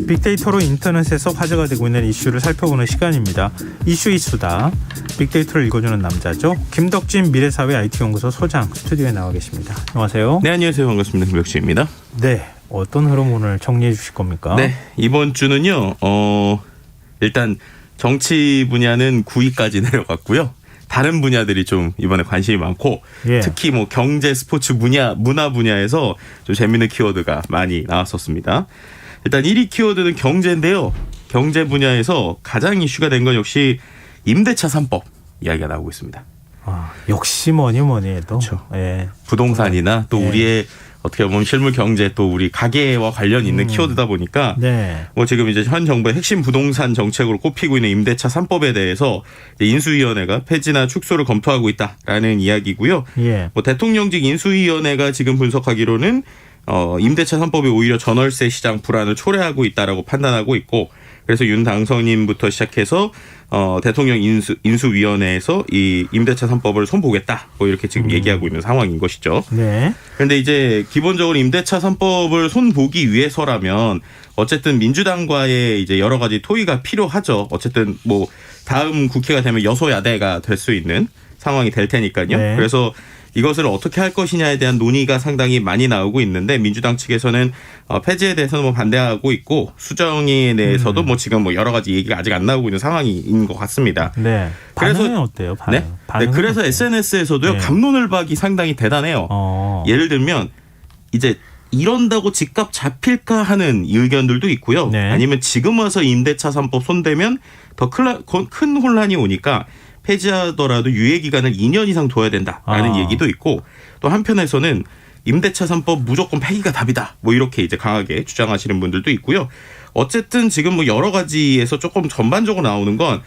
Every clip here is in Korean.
빅데이터로 인터넷에서 화제가 되고 있는 이슈를 살펴보는 시간입니다. 이슈이수다. 빅데이터를 읽어주는 남자죠. 김덕진 미래사회 IT연구소 소장 스튜디오에 나와 계십니다. 안녕하세요. 네, 안녕하세요. 반갑습니다. 김덕진입니다. 네, 어떤 흐름 오늘 정리해 주실 겁니까? 네, 이번 주는요. 일단 정치 분야는 9위까지 내려갔고요. 다른 분야들이 좀 이번에 관심이 많고 특히 뭐 경제, 스포츠 문화 분야에서 좀 재밌는 키워드가 많이 나왔었습니다. 일단 1위 키워드는 경제인데요. 경제 분야에서 가장 이슈가 된 건 역시 임대차 3법 이야기가 나오고 있습니다. 아, 역시 뭐니 해도 그렇죠. 부동산이나 또 우리의 어떻게 보면 실물 경제 또 우리 가계와 관련 있는 키워드다 보니까 뭐 지금 이제 현 정부의 핵심 부동산 정책으로 꼽히고 있는 임대차 3법에 대해서 인수위원회가 폐지나 축소를 검토하고 있다라는 이야기고요. 뭐 대통령직 인수위원회가 지금 분석하기로는 임대차 3법이 오히려 전월세 시장 불안을 초래하고 있다라고 판단하고 있고, 그래서 윤 당선인부터 시작해서 대통령 인수위원회에서 이 임대차 3법을 손보겠다 뭐 이렇게 지금 얘기하고 있는 상황인 것이죠. 그런데 이제 기본적으로 임대차 3법을 손보기 위해서라면 어쨌든 민주당과의 이제 여러 가지 토의가 필요하죠. 어쨌든 뭐 다음 국회가 되면 여소야대가 될 수 있는 상황이 될 테니까요. 그래서 이것을 어떻게 할 것이냐에 대한 논의가 상당히 많이 나오고 있는데, 민주당 측에서는 폐지에 대해서는 뭐 반대하고 있고, 수정에 대해서도 뭐 지금 뭐 여러 가지 얘기가 아직 안 나오고 있는 상황인 것 같습니다. 반응은 어때요? 반응은 그래서 어때요? SNS에서도요 갑론을박이 상당히 대단해요. 예를 들면 이제 이런다고 집값 잡힐까 하는 의견들도 있고요. 아니면 지금 와서 임대차 3법 손대면 더 큰 혼란이 오니까 폐지하더라도 유예 기간을 2년 이상 둬야 된다라는 얘기도 있고, 또 한편에서는 임대차 3법 무조건 폐기가 답이다 뭐 이렇게 이제 강하게 주장하시는 분들도 있고요. 어쨌든 지금 뭐 여러 가지에서 조금 전반적으로 나오는 건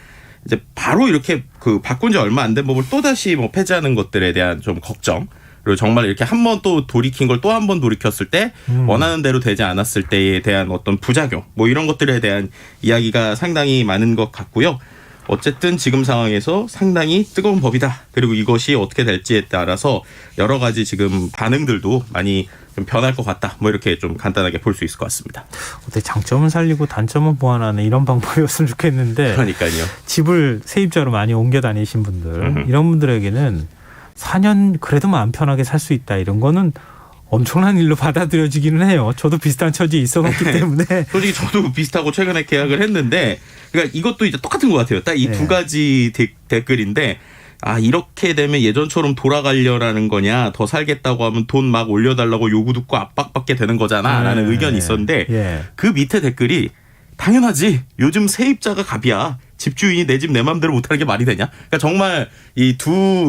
이제 바로 이렇게 그 바꾼 지 얼마 안 된 법을 또 다시 뭐 폐지하는 것들에 대한 좀 걱정, 그리고 정말 이렇게 한 번 또 돌이킨 걸 또 한 번 돌이켰을 때 원하는 대로 되지 않았을 때에 대한 어떤 부작용 뭐 이런 것들에 대한 이야기가 상당히 많은 것 같고요. 어쨌든 지금 상황에서 상당히 뜨거운 법이다. 그리고 이것이 어떻게 될지에 따라서 여러 가지 지금 반응들도 많이 좀 변할 것 같다. 뭐 이렇게 좀 간단하게 볼 수 있을 것 같습니다. 어떻게 장점은 살리고 단점은 보완하는 이런 방법이었으면 좋겠는데, 그러니까요. 집을 세입자로 많이 옮겨 다니신 분들, 이런 분들에게는 4년 그래도 마음 편하게 살 수 있다, 이런 거는 엄청난 일로 받아들여지기는 해요. 저도 비슷한 처지에 있어봤기 때문에. 솔직히 저도 비슷하고 최근에 계약을 했는데, 그러니까 이것도 이제 똑같은 것 같아요. 딱 이 두 가지 댓글인데, 이렇게 되면 예전처럼 돌아가려라는 거냐, 더 살겠다고 하면 돈 막 올려달라고 요구 듣고 압박받게 되는 거잖아 라는 의견이 있었는데, 그 밑에 댓글이 당연하지, 요즘 세입자가 갑이야, 집주인이 내 집 내 맘대로 못하는 게 말이 되냐. 그러니까 정말 이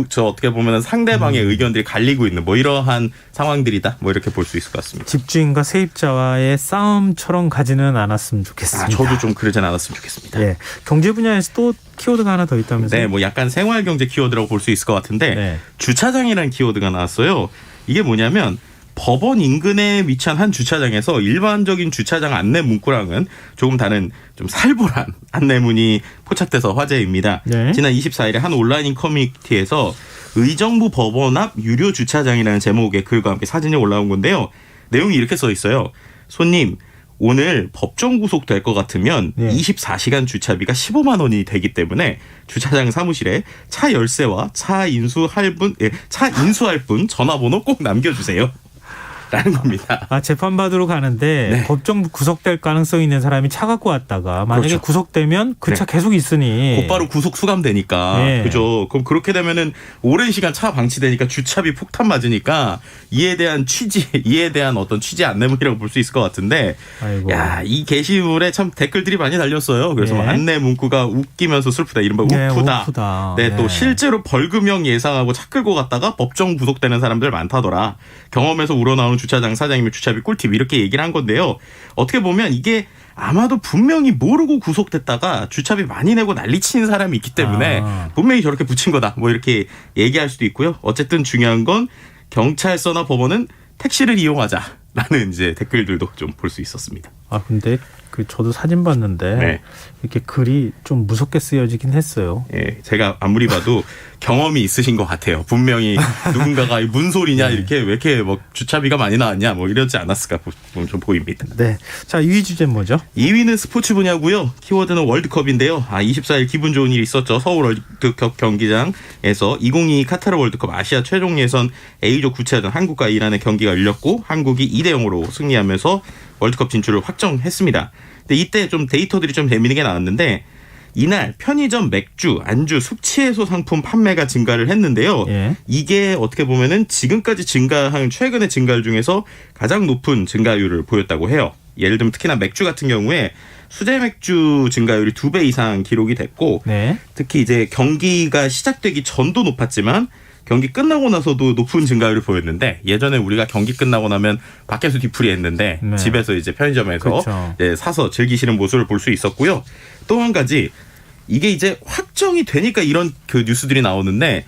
저 어떻게 보면 상대방의 의견들이 갈리고 있는 뭐 이러한 상황들이다 뭐 이렇게 볼 수 있을 것 같습니다. 집주인과 세입자와의 싸움처럼 가지는 않았으면 좋겠습니다. 저도 좀 그러진 않았으면 좋겠습니다. 경제 분야에서 또 키워드가 하나 더 있다면서요? 네, 뭐 약간 생활 경제 키워드라고 볼 수 있을 것 같은데, 주차장이라는 키워드가 나왔어요. 이게 뭐냐면 법원 인근에 위치한 한 주차장에서 일반적인 주차장 안내 문구랑은 조금 다른 좀 살벌한 안내문이 포착돼서 화제입니다. 지난 24일에 한 온라인 커뮤니티에서 의정부 법원 앞 유료 주차장이라는 제목의 글과 함께 사진이 올라온 건데요. 내용이 이렇게 써 있어요. 손님, 오늘 법정 구속될 것 같으면 24시간 주차비가 15만 원이 되기 때문에 주차장 사무실에 차 열쇠와 차 인수할 분 전화번호 꼭 남겨주세요. 라는 겁니다. 재판 받으러 가는데 법정 구속될 가능성이 있는 사람이 차 갖고 왔다가 만약에 구속되면 그 차 계속 있으니 곧바로 구속 수감되니까 그죠. 그럼 그렇게 되면은 오랜 시간 차 방치되니까 주차비 폭탄 맞으니까 이에 대한 어떤 취지 안내문이라고 볼 수 있을 것 같은데, 이 게시물에 참 댓글들이 많이 달렸어요. 그래서 안내 문구가 웃기면서 슬프다, 이른바 우프다. 또 실제로 벌금형 예상하고 차 끌고 갔다가 법정 구속되는 사람들 많다더라. 경험에서 우러나오는 주차장 사장님의 주차비 꿀팁, 이렇게 얘기를 한 건데요. 어떻게 보면 이게 아마도 분명히 모르고 구속됐다가 주차비 많이 내고 난리친 사람이 있기 때문에 분명히 저렇게 붙인 거다 뭐 이렇게 얘기할 수도 있고요. 어쨌든 중요한 건 경찰서나 법원은 택시를 이용하자라는 이제 댓글들도 좀 볼 수 있었습니다. 근데 저도 사진 봤는데 이렇게 글이 좀 무섭게 쓰여지긴 했어요. 제가 아무리 봐도 경험이 있으신 것 같아요. 분명히 누군가가 뭔 소리냐 네. 이렇게 왜 이렇게 뭐 주차비가 많이 나왔냐 뭐 이러지 않았을까 좀 보입니다. 네. 자, 2위 주제는 뭐죠? 2위는 스포츠 분야고요. 키워드는 월드컵인데요. 24일 기분 좋은 일이 있었죠. 서울 월드컵 경기장에서 2022 카타르 월드컵 아시아 최종 예선 A조 9차전 한국과 이란의 경기가 열렸고 한국이 2대0으로 승리하면서 월드컵 진출을 확정했습니다. 근데 이때 좀 데이터들이 좀 재미있는 게 나왔는데 이날 편의점 맥주, 안주, 숙취해소 상품 판매가 증가를 했는데요. 예. 이게 어떻게 보면은 지금까지 증가한 최근의 증가율 중에서 가장 높은 증가율을 보였다고 해요. 예를 들면 특히나 맥주 같은 경우에 수제 맥주 증가율이 2배 이상 기록이 됐고 네. 특히 이제 경기가 시작되기 전도 높았지만 경기 끝나고 나서도 높은 증가율을 보였는데 예전에 우리가 경기 끝나고 나면 밖에서 뒤풀이 했는데 네. 집에서 이제 편의점에서 그렇죠. 이제 사서 즐기시는 모습을 볼 수 있었고요. 또 한 가지 이게 이제 확정이 되니까 이런 그 뉴스들이 나오는데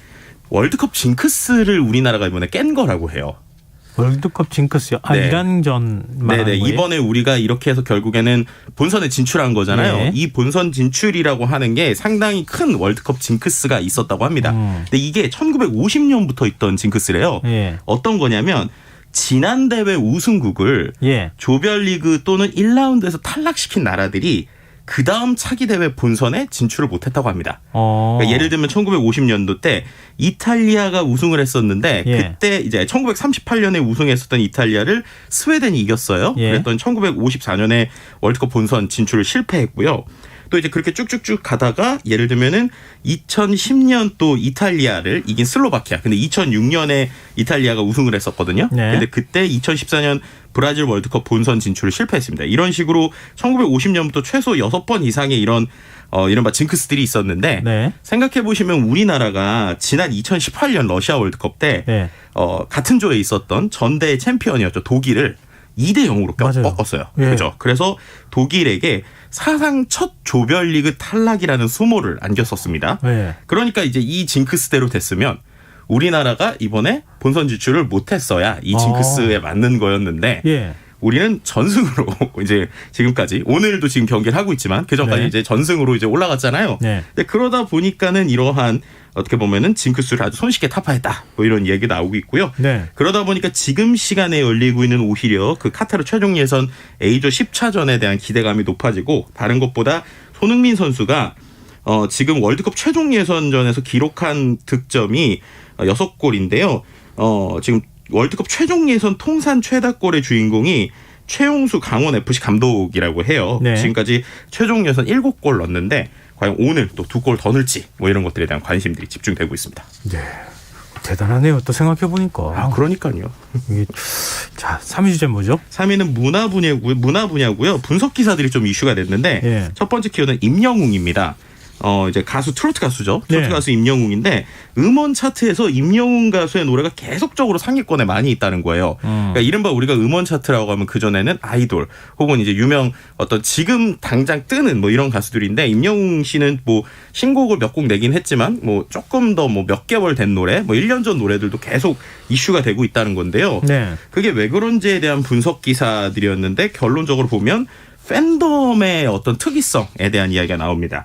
월드컵 징크스를 우리나라가 이번에 깬 거라고 해요. 월드컵 징크스요? 아, 네. 이란전 말하는 네네. 거예요? 이번에 우리가 이렇게 해서 결국에는 본선에 진출한 거잖아요. 네. 이 본선 진출이라고 하는 게 상당히 큰 월드컵 징크스가 있었다고 합니다. 근데 이게 1950년부터 있던 징크스래요. 예. 어떤 거냐면 지난 대회 우승국을 예. 조별리그 또는 1라운드에서 탈락시킨 나라들이 그 다음 차기 대회 본선에 진출을 못했다고 합니다. 그러니까 예를 들면 1950년도 때 이탈리아가 우승을 했었는데 예. 그때 이제 1938년에 우승했었던 이탈리아를 스웨덴이 이겼어요. 예. 그랬더니 1954년에 월드컵 본선 진출을 실패했고요. 또 이제 그렇게 쭉쭉쭉 가다가 예를 들면은 2010년 또 이탈리아를 이긴 슬로바키아. 근데 2006년에 이탈리아가 우승을 했었거든요. 네. 근데 그때 2014년 브라질 월드컵 본선 진출을 실패했습니다. 이런 식으로 1950년부터 최소 6번 이상의 이런 이른바 징크스들이 있었는데 네. 생각해 보시면 우리나라가 지난 2018년 러시아 월드컵 때 네. 같은 조에 있었던 전대 챔피언이었죠. 독일을 2대0으로 맞아요. 꺾었어요. 예. 그죠? 그래서 독일에게 사상 첫 조별리그 탈락이라는 수모를 안겼었습니다. 네. 그러니까 이제 이 징크스대로 됐으면 우리나라가 이번에 본선 진출을 못했어야 이 징크스에 맞는 거였는데 예. 우리는 전승으로 이제 지금까지 오늘도 지금 경기를 하고 있지만 그 전까지 네. 이제 전승으로 이제 올라갔잖아요. 네. 근데 그러다 보니까는 이러한 어떻게 보면은 징크스를 아주 손쉽게 타파했다. 뭐 이런 얘기 나오고 있고요. 네. 그러다 보니까 지금 시간에 열리고 있는 오히려 그 카타르 최종 예선 A조 10차전에 대한 기대감이 높아지고 다른 것보다 손흥민 선수가 지금 월드컵 최종 예선전에서 기록한 득점이 6골인데요. 지금 월드컵 최종 예선 통산 최다골의 주인공이 최용수 강원FC 감독이라고 해요. 네. 지금까지 최종 예선 7골 넣었는데 과연 오늘 또 2골 더 넣을지 뭐 이런 것들에 대한 관심들이 집중되고 있습니다. 네. 대단하네요. 또 생각해 보니까. 아, 그러니까요. 자, 3위 주제 뭐죠? 3위는 문화 분야고요. 분석 기사들이 좀 이슈가 됐는데 예. 첫 번째 키워드는 임영웅입니다. 이제 가수 트로트 가수죠. 트로트 네. 가수 임영웅인데 음원 차트에서 임영웅 가수의 노래가 계속적으로 상위권에 많이 있다는 거예요. 그러니까 이른바 우리가 음원 차트라고 하면 그전에는 아이돌 혹은 이제 유명 어떤 지금 당장 뜨는 뭐 이런 가수들인데 임영웅 씨는 뭐 신곡을 몇 곡 내긴 했지만 뭐 조금 더 뭐 몇 개월 된 노래 뭐 1년 전 노래들도 계속 이슈가 되고 있다는 건데요. 네. 그게 왜 그런지에 대한 분석 기사들이었는데 결론적으로 보면 팬덤의 어떤 특이성에 대한 이야기가 나옵니다.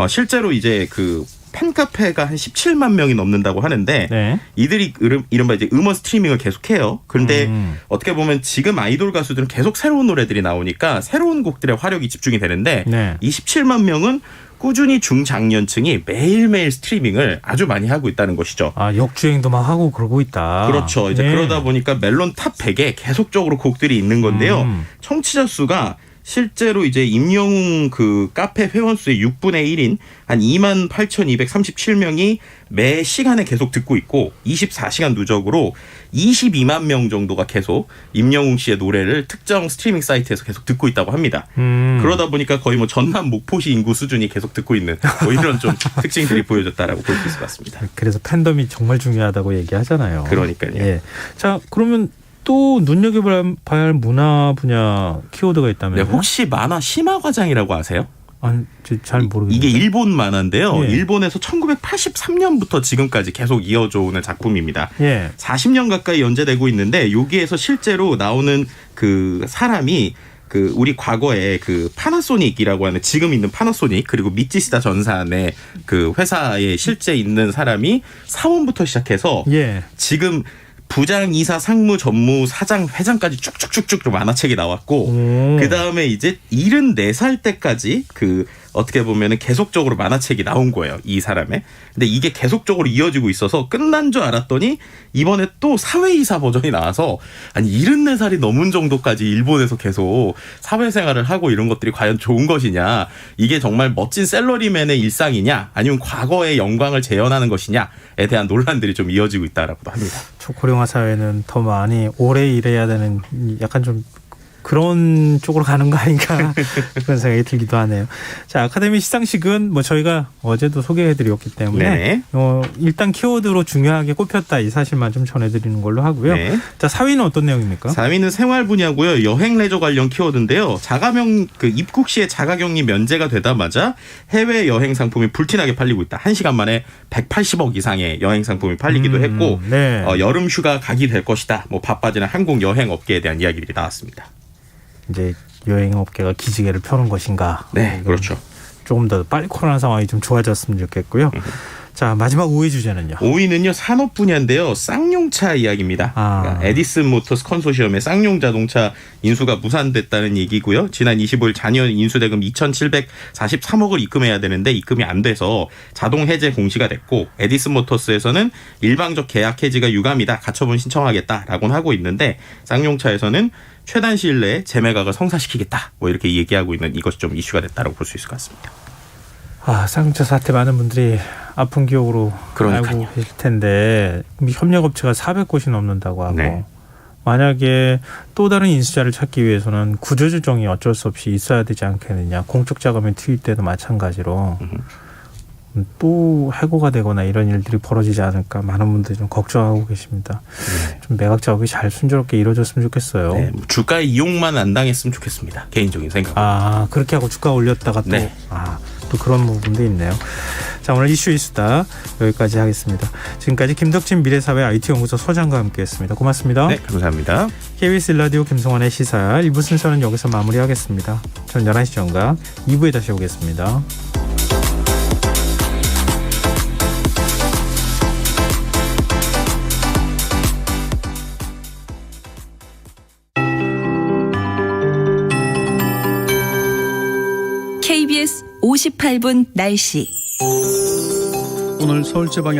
실제로 이제 그 팬카페가 한 17만 명이 넘는다고 하는데 네. 이들이 이른바 이제 음원 스트리밍을 계속해요. 그런데 어떻게 보면 지금 아이돌 가수들은 계속 새로운 노래들이 나오니까 새로운 곡들의 화력이 집중이 되는데 네. 이 17만 명은 꾸준히 중장년층이 매일매일 스트리밍을 아주 많이 하고 있다는 것이죠. 아, 역주행도 막 하고 그러고 있다. 그렇죠. 이제 네. 그러다 보니까 멜론 탑 100에 계속적으로 곡들이 있는 건데요. 청취자 수가 실제로 이제 임영웅 그 카페 회원 수의 6분의 1인 한 28,237명이 매 시간에 계속 듣고 있고 24시간 누적으로 22만 명 정도가 계속 임영웅 씨의 노래를 특정 스트리밍 사이트에서 계속 듣고 있다고 합니다. 그러다 보니까 거의 뭐 전남 목포시 인구 수준이 계속 듣고 있는 뭐 이런 좀 특징들이 보여졌다라고 볼 수 있을 것 같습니다. 그래서 팬덤이 정말 중요하다고 얘기하잖아요. 그러니까요. 예. 자, 그러면 또 눈여겨봐야 할 문화 분야 키워드가 있다면요? 네, 혹시 만화 심화과장이라고 아세요? 아니, 잘 모르겠는데. 이게 일본 만화인데요. 예. 일본에서 1983년부터 지금까지 계속 이어져 오는 작품입니다. 예. 40년 가까이 연재되고 있는데 여기에서 실제로 나오는 그 사람이 그 우리 과거에 그 파나소닉이라고 하는 지금 있는 파나소닉 그리고 미찌시다 전산의 그 회사에 실제 있는 사람이 사원부터 시작해서 예. 지금 부장, 이사, 상무, 전무, 사장, 회장까지 쭉쭉쭉쭉 만화책이 나왔고 그 다음에 이제 74살 때까지 그 어떻게 보면은 계속적으로 만화책이 나온 거예요. 이 사람의. 근데 이게 계속적으로 이어지고 있어서 끝난 줄 알았더니 이번에 또 사회이사 버전이 나와서 아니 74살이 넘은 정도까지 일본에서 계속 사회생활을 하고 이런 것들이 과연 좋은 것이냐. 이게 정말 멋진 셀러리맨의 일상이냐 아니면 과거의 영광을 재현하는 것이냐에 대한 논란들이 좀 이어지고 있다라고도 합니다. 초고령화 사회는 더 많이 오래 일해야 되는 약간 좀 그런 쪽으로 가는 거 아닌가 그런 생각이 들기도 하네요. 자, 아카데미 시상식은 뭐 저희가 어제도 소개해드렸기 때문에 일단 키워드로 중요하게 꼽혔다 이 사실만 좀 전해드리는 걸로 하고요. 네. 자, 4위는 어떤 내용입니까? 4위는 생활 분야고요. 여행 레저 관련 키워드인데요. 자가명 그 입국 시에 자가격리 면제가 되자마자 해외 여행 상품이 불티나게 팔리고 있다. 1시간 만에 180억 이상의 여행 상품이 팔리기도 했고 네. 여름 휴가 각이 될 것이다. 뭐 바빠지는 항공 여행 업계에 대한 이야기들이 나왔습니다. 이제 여행업계가 기지개를 펴는 것인가. 네, 그렇죠. 조금 더 빨리 코로나 상황이 좀 좋아졌으면 좋겠고요. 자, 마지막 5위 주제는요. 5위는요. 산업 분야인데요. 쌍용차 이야기입니다. 그러니까 에디슨 모터스 컨소시엄의 쌍용 자동차 인수가 무산됐다는 얘기고요. 지난 25일 잔여 인수대금 2,743억을 입금해야 되는데 입금이 안 돼서 자동 해제 공시가 됐고 에디슨 모터스에서는 일방적 계약 해지가 유감이다. 가처분 신청하겠다라고는 하고 있는데 쌍용차에서는 최단 시일 내에 재매각을 성사시키겠다. 뭐 이렇게 얘기하고 있는 이것이 좀 이슈가 됐다고 볼 수 있을 것 같습니다. 아, 쌍용차 사태 많은 분들이 아픈 기억으로 그러니까요. 알고 계실 텐데 협력업체가 400곳이 넘는다고 하고 네. 만약에 또 다른 인수자를 찾기 위해서는 구조조정이 어쩔 수 없이 있어야 되지 않겠느냐. 공적 자금이 투입돼도 마찬가지로 또 해고가 되거나 이런 일들이 벌어지지 않을까 많은 분들이 좀 걱정하고 계십니다. 네. 좀 매각 작업이 잘 순조롭게 이루어졌으면 좋겠어요. 네, 주가의 이용만 안 당했으면 좋겠습니다. 개인적인 생각. 아, 그렇게 하고 주가 올렸다가 또 네. 또 그런 부분도 있네요. 자, 오늘 이슈 이수다 여기까지 하겠습니다. 지금까지 김덕진 미래사회 IT연구소 소장과 함께했습니다. 고맙습니다. 네, 감사합니다. KBS 라디오 김성환의 시사 1부 순서는 여기서 마무리하겠습니다. 저는 11시 전과 2부에 다시 오겠습니다. KBS 58분 날씨. 오늘 서울제 방향